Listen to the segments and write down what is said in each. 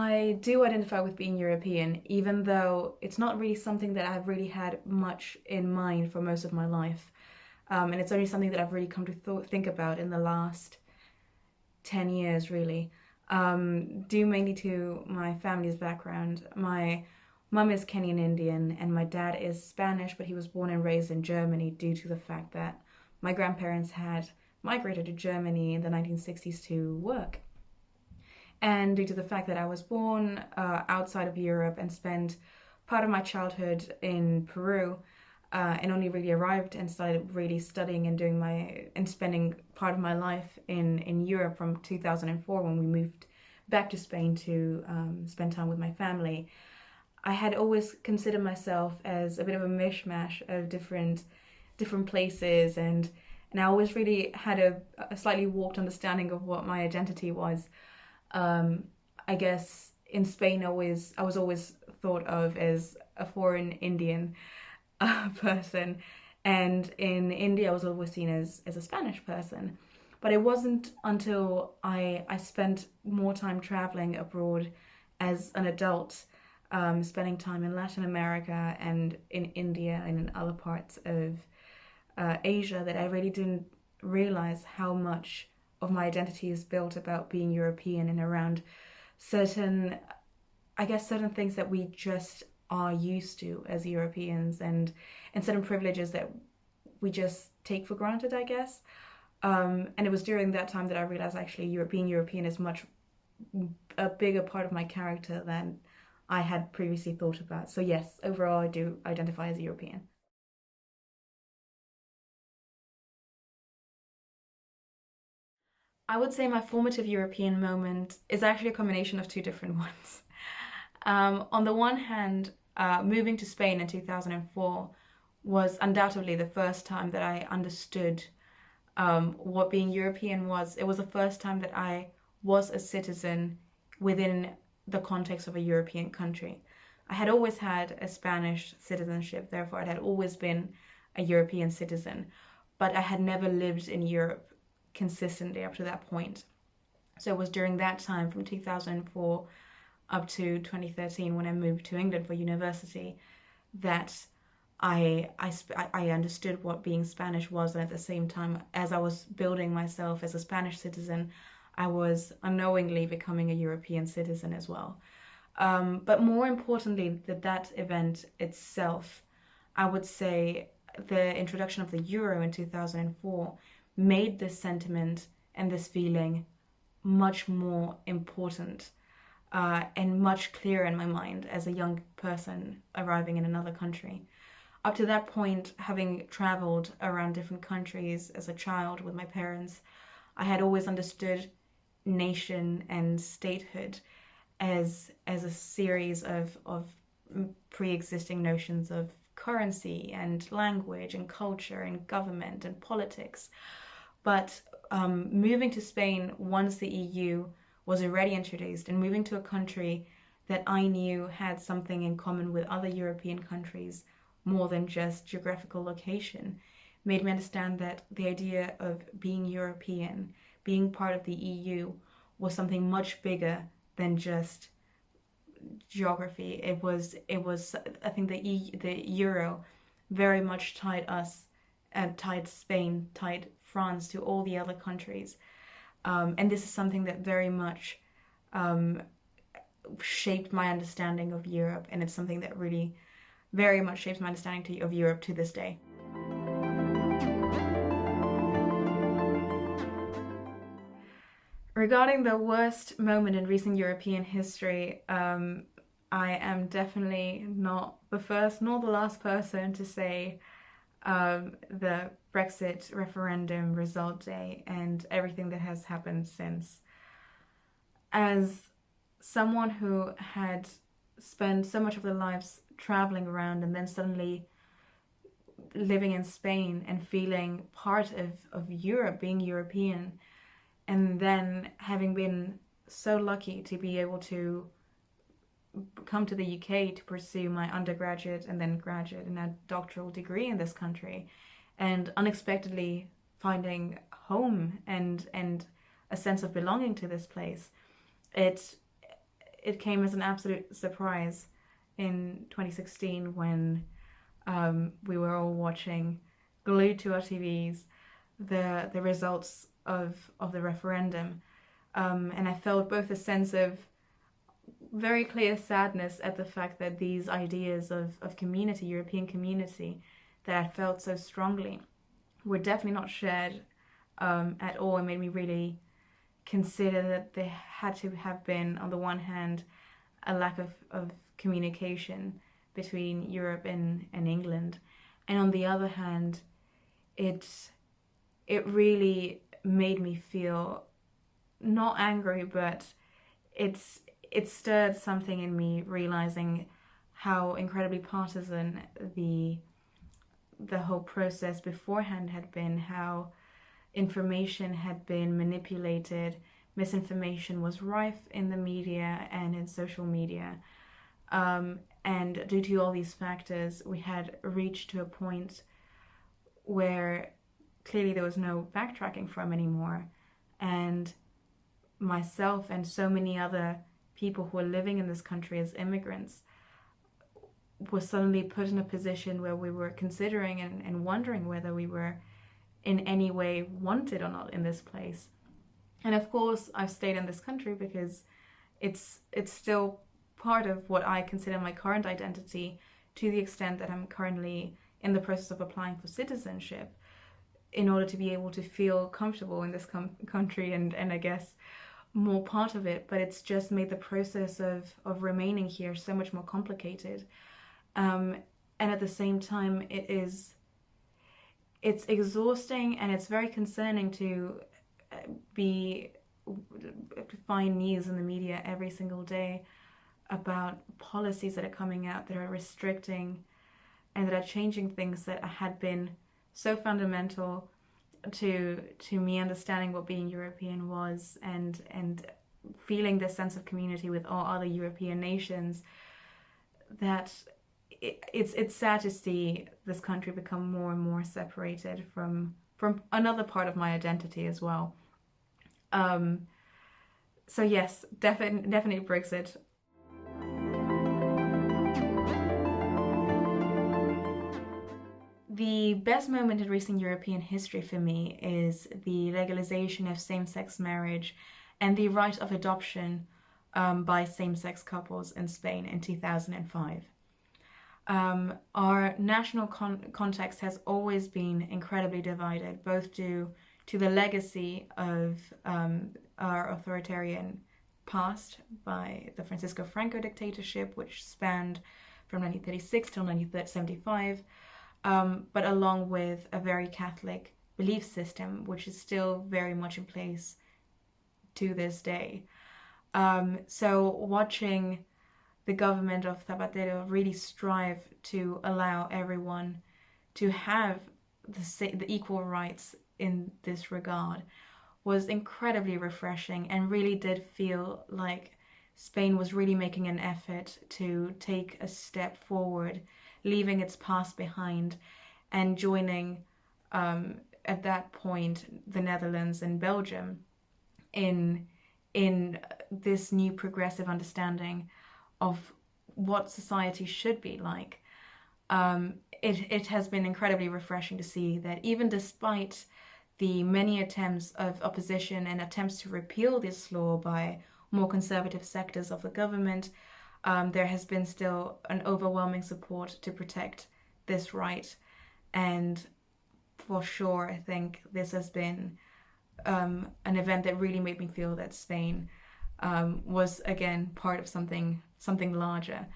I do identify with being European, even though it's not really something that I've really had much in mind for most of my life. And it's only something that I've really come to think about in the last 10 years, really. Due mainly to my family's background. My mum is Kenyan Indian, and my dad is Spanish, but he was born and raised in Germany due to the fact that my grandparents had migrated to Germany in the 1960s to work. And due to the fact that I was born outside of Europe and spent part of my childhood in Peru, and only really arrived and started really studying and spending part of my life in Europe from 2004 when we moved back to Spain to spend time with my family. I had always considered myself as a bit of a mishmash of different places, and I always really had a slightly warped understanding of what my identity was. I guess in Spain, I was always thought of as a foreign Indian person, and in India, I was always seen as a Spanish person. But it wasn't until I spent more time traveling abroad as an adult, spending time in Latin America and in India and in other parts of Asia, that I really didn't realize how much of my identity is built about being European and around certain, I guess, certain things that we just are used to as Europeans, and certain privileges that we just take for granted, I guess. And it was during that time that I realized actually being European is much a bigger part of my character than I had previously thought about. So yes, overall I do identify as a European. I would say my formative European moment is actually a combination of two different ones. On the one hand, moving to Spain in 2004 was undoubtedly the first time that I understood what being European was. It was the first time that I was a citizen within the context of a European country. I had always had a Spanish citizenship, therefore, I had always been a European citizen, but I had never lived in Europe consistently up to that point. So it was during that time, from 2004 up to 2013, when I moved to England for university, that I understood what being Spanish was, and at the same time, as I was building myself as a Spanish citizen, I was unknowingly becoming a European citizen as well. But more importantly, that event itself, I would say the introduction of the euro in 2004 made this sentiment and this feeling much more important, and much clearer in my mind as a young person arriving in another country. Up to that point, having traveled around different countries as a child with my parents, I had always understood nation and statehood as a series of pre-existing notions of currency and language and culture and government and politics. But moving to Spain once the EU was already introduced, and moving to a country that I knew had something in common with other European countries more than just geographical location, made me understand that the idea of being European, being part of the EU, was something much bigger than just geography. It was I think the euro very much tied us, tied Spain, tied France to all the other countries. And this is something that very much shaped my understanding of Europe, and it's something that really very much shapes my understanding of Europe to this day. Regarding the worst moment in recent European history, I am definitely not the first nor the last person to say the Brexit referendum result day and everything that has happened since. As someone who had spent so much of their lives traveling around and then suddenly living in Spain and feeling part of Europe, being European, and then having been so lucky to be able to come to the UK to pursue my undergraduate and then graduate and a doctoral degree in this country, and unexpectedly finding home and a sense of belonging to this place. It it came as an absolute surprise in 2016 when we were all watching, glued to our TVs, the results of the referendum, and I felt both a sense of very clear sadness at the fact that these ideas of community, European community, that I felt so strongly, were definitely not shared at all. It made me really consider that there had to have been, on the one hand, a lack of communication between Europe and England, and on the other hand, it really made me feel not angry, but it stirred something in me, realizing how incredibly partisan the whole process beforehand had been, how information had been manipulated, misinformation was rife in the media and in social media. And due to all these factors, we had reached to a point where clearly there was no backtracking from anymore. And myself and so many other people who are living in this country as immigrants were suddenly put in a position where we were considering and wondering whether we were in any way wanted or not in this place. And of course, I've stayed in this country because it's still part of what I consider my current identity, to the extent that I'm currently in the process of applying for citizenship in order to be able to feel comfortable in this country and I guess more part of it. But it's just made the process of remaining here so much more complicated. And at the same time, it's exhausting and it's very concerning to find news in the media every single day about policies that are coming out that are restricting and that are changing things that had been so fundamental to me understanding what being European was and feeling this sense of community with all other European nations, that it's sad to see this country become more and more separated from another part of my identity as well. So yes, definitely Brexit. The best moment in recent European history for me is the legalization of same-sex marriage and the right of adoption by same-sex couples in Spain in 2005. Our national context has always been incredibly divided, both due to the legacy of our authoritarian past by the Francisco Franco dictatorship, which spanned from 1936 till 1975, but along with a very Catholic belief system, which is still very much in place to this day. So watching the government of Zapatero really strive to allow everyone to have the equal rights in this regard was incredibly refreshing, and really did feel like Spain was really making an effort to take a step forward, leaving its past behind and joining at that point the Netherlands and Belgium in this new progressive understanding of what society should be like. It has been incredibly refreshing to see that even despite the many attempts of opposition and attempts to repeal this law by more conservative sectors of the government, there has been still an overwhelming support to protect this right. And for sure, I think this has been an event that really made me feel that Spain was again part of something larger.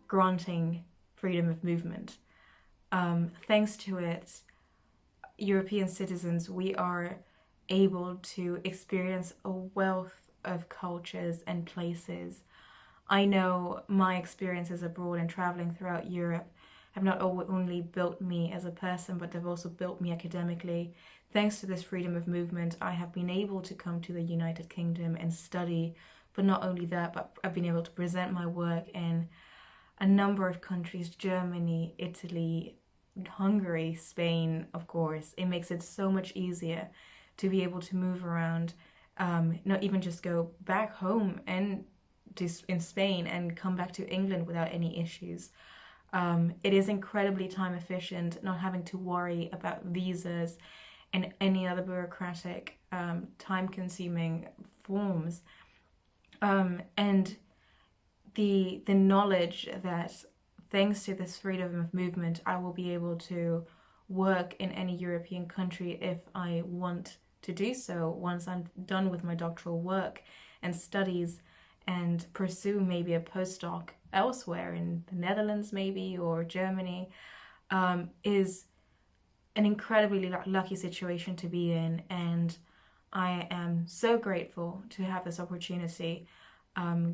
Granting freedom of movement. Thanks to it, European citizens, we are able to experience a wealth of cultures and places. I know my experiences abroad and traveling throughout Europe have not only built me as a person, but they've also built me academically. Thanks to this freedom of movement, I have been able to come to the United Kingdom and study, but not only that, but I've been able to present my work in a number of countries: Germany, Italy, Hungary, Spain, of course. It makes it so much easier to be able to move around, not even just go back home and in Spain and come back to England without any issues. It is incredibly time efficient, not having to worry about visas and any other bureaucratic, time consuming forms. And the knowledge that thanks to this freedom of movement, I will be able to work in any European country if I want to do so once I'm done with my doctoral work and studies, and pursue maybe a postdoc elsewhere in the Netherlands maybe, or Germany, is an incredibly lucky situation to be in. And I am so grateful to have this opportunity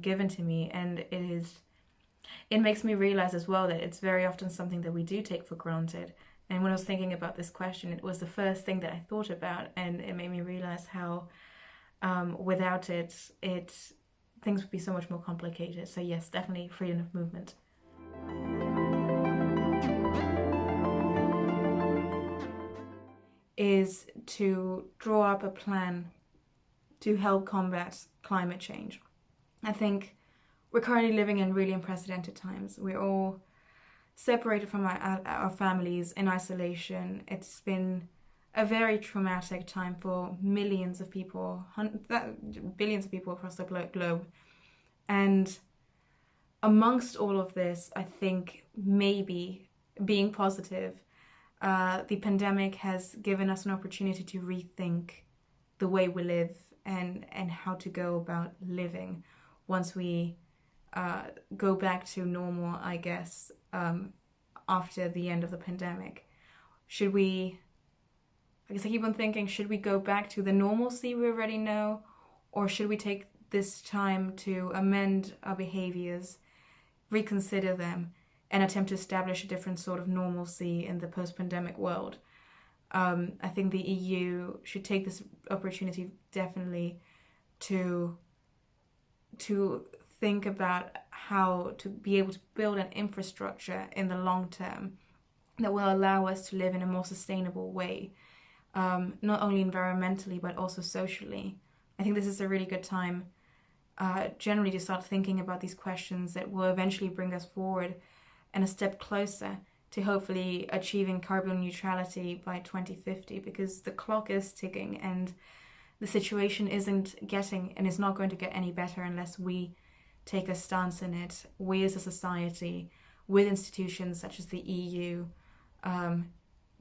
given to me. And it makes me realize as well that it's very often something that we do take for granted. And when I was thinking about this question, it was the first thing that I thought about, and it made me realize how without it, things would be so much more complicated. So yes, definitely freedom of movement. Is to draw up a plan to help combat climate change. I think we're currently living in really unprecedented times. We're all separated from our families in isolation. It's been a very traumatic time for millions of people, billions of people across the globe. And amongst all of this, I think maybe being positive, the pandemic has given us an opportunity to rethink the way we live and how to go about living once we go back to normal, I guess, after the end of the pandemic. I keep on thinking, should we go back to the normalcy we already know, or should we take this time to amend our behaviors, reconsider them, and attempt to establish a different sort of normalcy in the post-pandemic world? I think the EU should take this opportunity definitely to think about how to be able to build an infrastructure in the long term that will allow us to live in a more sustainable way, not only environmentally but also socially. I think this is a really good time generally to start thinking about these questions that will eventually bring us forward and a step closer to hopefully achieving carbon neutrality by 2050, because the clock is ticking and the situation isn't getting and is not going to get any better unless we take a stance in it, we as a society, with institutions such as the EU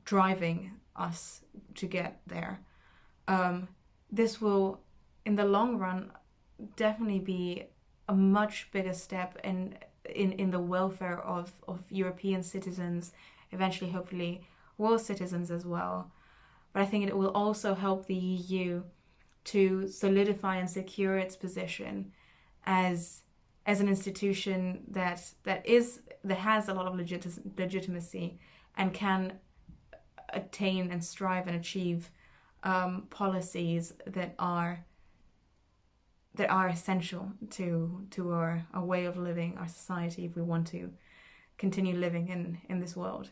driving us to get there. This will, in the long run, definitely be a much bigger step in the welfare of European citizens, eventually hopefully world citizens as well. But I think it will also help the EU to solidify and secure its position as an institution that has a lot of legitimacy and can attain and strive and achieve policies that are essential to our way of living, our society, if we want to continue living in this world.